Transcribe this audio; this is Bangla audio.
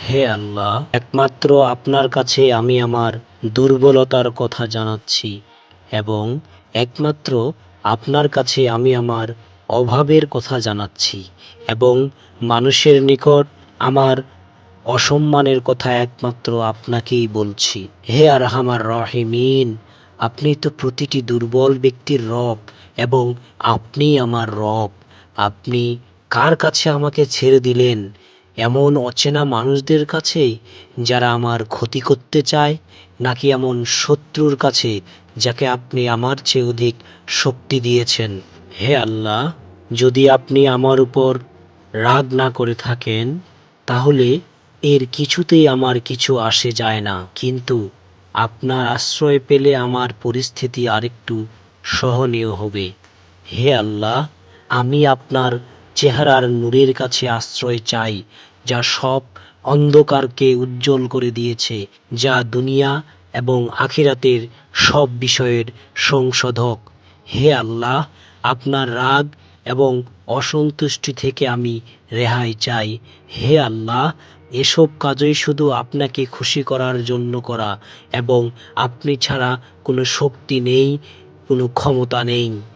হে আল্লাহ, একমাত্র আপনার কাছে আমি আমার দুর্বলতার কথা জানাচ্ছি এবং একমাত্র আপনার কাছে আমি আমার অভাবের কথা জানাচ্ছি এবং মানুষের নিকট আমার অসম্মানের কথা একমাত্র আপনাকেই বলছি। হে আরহামার রাহিমিন, আপনি তো প্রতিটি দুর্বল ব্যক্তির রব এবং আপনি আমার রব। আপনি কার কাছে আমাকে ছেড়ে দিলেন? এমন অচেনা মানুষদের কাছে যারা আমার ক্ষতি করতে চায়, নাকি এমন শত্রুর কাছে যাকে আপনি আমার চেয়ে অধিক শক্তি দিয়েছেন? হে আল্লাহ, যদি আপনি আমার উপর রাগ না করে থাকেন তাহলে এর কিছুতেই আমার কিছু আসে যায় না, কিন্তু আপনার আশ্রয় পেলে আমার পরিস্থিতি আরেকটু সহনীয় হবে। হে আল্লাহ, আমি আপনার চেহারার নূরের কাছে আশ্রয় চাই, যা সব অন্ধকারকে উজ্জ্বল করে দিয়েছে, যা দুনিয়া এবং আখিরাতের সব বিষয়ের সংশোধক। হে আল্লাহ, আপনার রাগ এবং অসন্তুষ্টি থেকে আমি রেহাই চাই। হে আল্লাহ, এসব কাজই শুধু আপনাকে খুশি করার জন্য করা এবং আপনি ছাড়া কোনো শক্তি নেই, কোনো ক্ষমতা নেই।